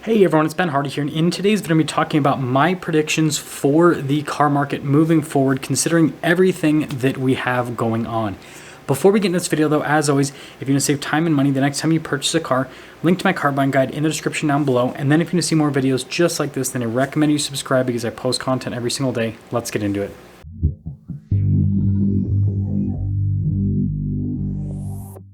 Hey everyone, it's Ben Hardy here, and in today's video, I'm going to be talking about my predictions for the car market moving forward, considering everything that we have going on. Before we get into this video though, as always, if you want to save time and money the next time you purchase a car, link to my car buying guide in the description down below. And then if you want to see more videos just like this, then I recommend you subscribe because I post content every single day. Let's get into it.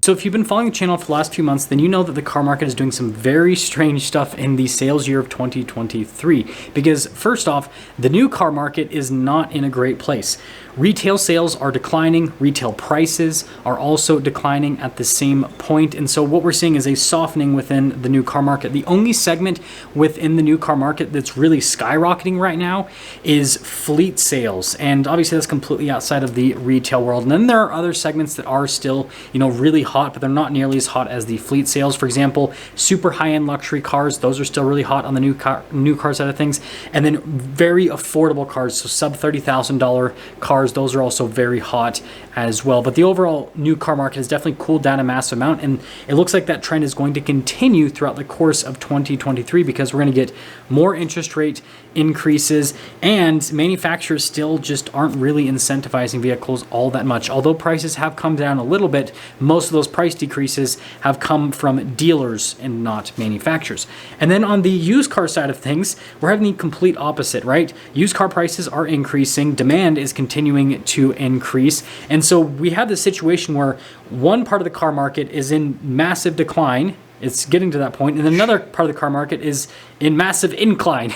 So if you've been following the channel for the last few months, then you know that the car market is doing some very strange stuff in the sales year of 2023. Because first off, the new car market is not in a great place. Retail sales are declining, retail prices are also declining at the same point. And so what we're seeing is a softening within the new car market. The only segment within the new car market that's really skyrocketing right now is fleet sales. And obviously that's completely outside of the retail world. And then there are other segments that are still, really hot, but they're not nearly as hot as the fleet sales. For example, super high-end luxury cars, those are still really hot on the new car side of things. And then very affordable cars, so sub $30,000 cars, those are also very hot as well. But the overall new car market has definitely cooled down a massive amount, and it looks like that trend is going to continue throughout the course of 2023 because we're going to get more interest rate increases, and manufacturers still just aren't really incentivizing vehicles all that much. Although prices have come down a little bit, most of those price decreases have come from dealers and not manufacturers. And then on the used car side of things, we're having the complete opposite, right? Used car prices are increasing, demand is continuing to increase, and so we have this situation where one part of the car market is in massive decline. It's getting to that point, and another part of the car market is in massive incline.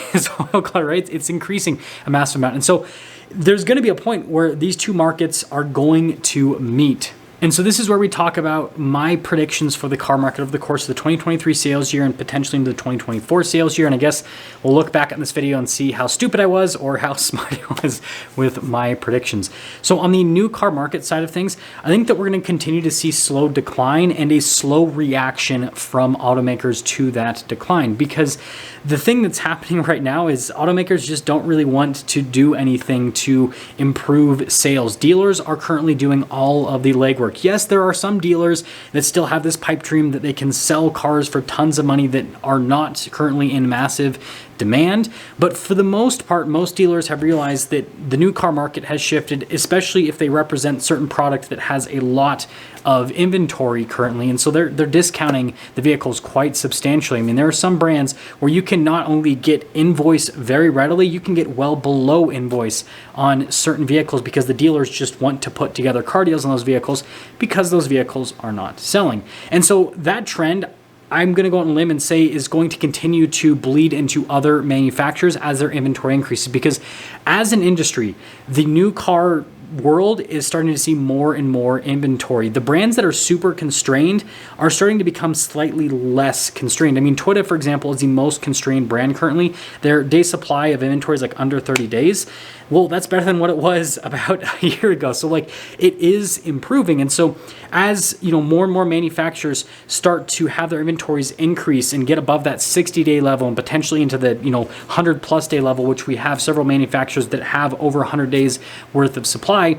Right? It's increasing a massive amount, and so there's going to be a point where these two markets are going to meet. And so this is where we talk about my predictions for the car market over the course of the 2023 sales year and potentially into the 2024 sales year. And I guess we'll look back at this video and see how stupid I was or how smart I was with my predictions. So on the new car market side of things, I think that we're going to continue to see slow decline and a slow reaction from automakers to that decline, because the thing that's happening right now is automakers just don't really want to do anything to improve sales. Dealers are currently doing all of the legwork. Yes, there are some dealers that still have this pipe dream that they can sell cars for tons of money that are not currently in massive demand. But for the most part, most dealers have realized that the new car market has shifted, especially if they represent certain product that has a lot of inventory currently. And so they're discounting the vehicles quite substantially. I mean, there are some brands where you can not only get invoice very readily, you can get well below invoice on certain vehicles because the dealers just want to put together car deals on those vehicles because those vehicles are not selling. And so that trend, I'm going to go on a limb and say, is going to continue to bleed into other manufacturers as their inventory increases, because as an industry, the new car world is starting to see more and more inventory. The brands that are super constrained are starting to become slightly less constrained. I mean, Toyota, for example, is the most constrained brand currently. Their day supply of inventory is like under 30 days. Well, that's better than what it was about a year ago. So it is improving. And so as more and more manufacturers start to have their inventories increase and get above that 60-day level and potentially into the 100+ day level, which we have several manufacturers that have over 100 days worth of supply,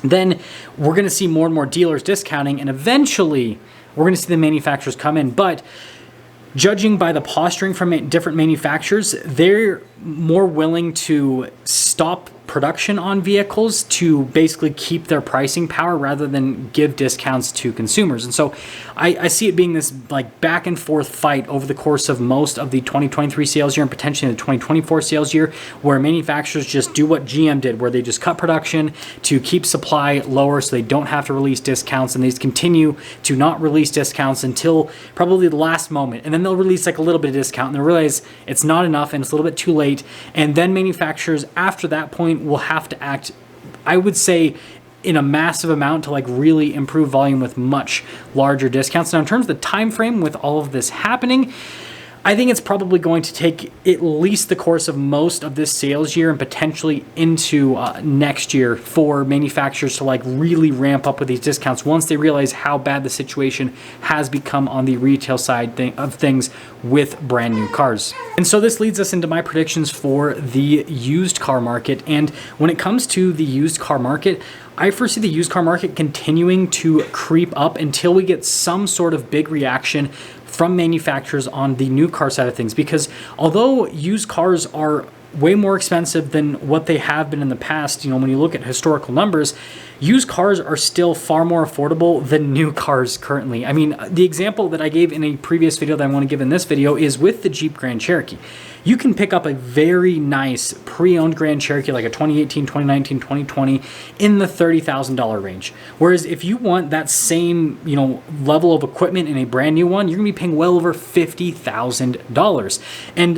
then we're going to see more and more dealers discounting, and eventually we're going to see the manufacturers come in. But judging by the posturing from different manufacturers, they're more willing to stop production on vehicles to basically keep their pricing power rather than give discounts to consumers. And so I see it being this back and forth fight over the course of most of the 2023 sales year and potentially the 2024 sales year, where manufacturers just do what GM did, where they just cut production to keep supply lower so they don't have to release discounts, and they just continue to not release discounts until probably the last moment. And then they'll release a little bit of discount and they'll realize it's not enough and it's a little bit too late. And then manufacturers after that point will have to act, I would say, in a massive amount to really improve volume with much larger discounts. Now, in terms of the time frame with all of this happening, I think it's probably going to take at least the course of most of this sales year and potentially into next year for manufacturers to really ramp up with these discounts once they realize how bad the situation has become on the retail side of things with brand new cars. And so this leads us into my predictions for the used car market. And when it comes to the used car market, I foresee the used car market continuing to creep up until we get some sort of big reaction from manufacturers on the new car side of things, because although used cars are way more expensive than what they have been in the past, when you look at historical numbers, used cars are still far more affordable than new cars currently. I mean, the example that I gave in a previous video that I want to give in this video is with the Jeep Grand Cherokee. You can pick up a very nice pre-owned Grand Cherokee, like a 2018, 2019, 2020, in the $30,000 range. Whereas if you want that same, level of equipment in a brand new one, you're gonna be paying well over $50,000. And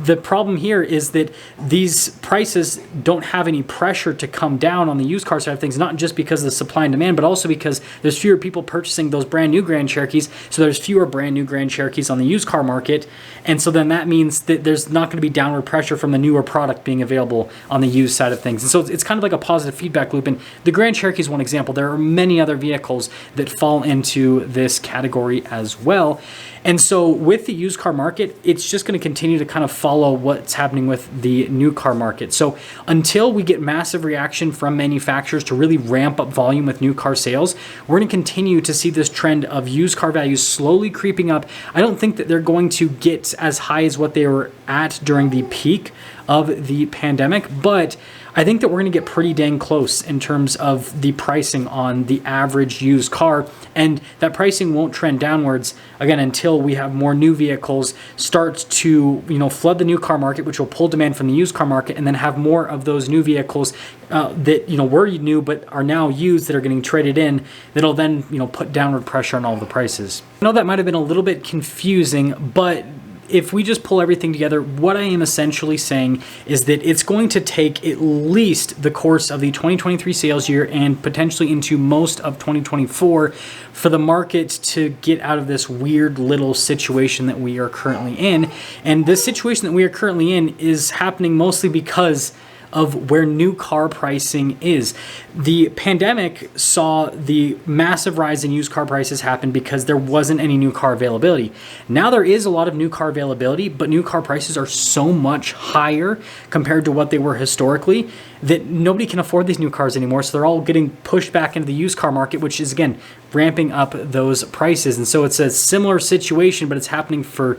the problem here is that these prices don't have any pressure to come down on the used car side of things, not just because of the supply and demand, but also because there's fewer people purchasing those brand new Grand Cherokees, so there's fewer brand new Grand Cherokees on the used car market, and so then that means that there's not going to be downward pressure from the newer product being available on the used side of things. And so it's kind of like a positive feedback loop, and the Grand Cherokee is one example. There are many other vehicles that fall into this category as well. And so with the used car market, it's just going to continue to kind of follow what's happening with the new car market. So until we get massive reaction from manufacturers to really ramp up volume with new car sales, we're going to continue to see this trend of used car values slowly creeping up. I don't think that they're going to get as high as what they were at during the peak of the pandemic, but I think that we're going to get pretty dang close in terms of the pricing on the average used car, and that pricing won't trend downwards again until we have more new vehicles start to flood the new car market, which will pull demand from the used car market, and then have more of those new vehicles that were new but are now used that are getting traded in, that'll then put downward pressure on all the prices. I know that might have been a little bit confusing, but if we just pull everything together, what I am essentially saying is that it's going to take at least the course of the 2023 sales year and potentially into most of 2024 for the market to get out of this weird little situation that we are currently in. And this situation that we are currently in is happening mostly because of where new car pricing is. The pandemic saw the massive rise in used car prices happen because there wasn't any new car availability. Now there is a lot of new car availability, but new car prices are so much higher compared to what they were historically that nobody can afford these new cars anymore. So they're all getting pushed back into the used car market, which is again ramping up those prices. And so it's a similar situation, but it's happening for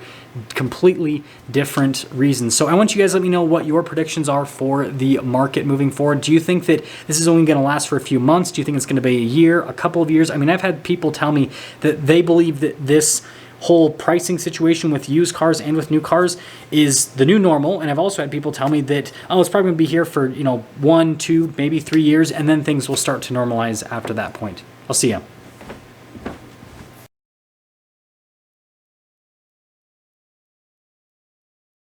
completely different reasons. So I want you guys to let me know what your predictions are for the market moving forward. Do you think that this is only going to last for a few months? Do you think it's going to be a year, a couple of years? I mean, I've had people tell me that they believe that this whole pricing situation with used cars and with new cars is the new normal. And I've also had people tell me that, oh, it's probably going to be here for 1, 2, maybe 3 years, and then things will start to normalize after that point. I'll see ya.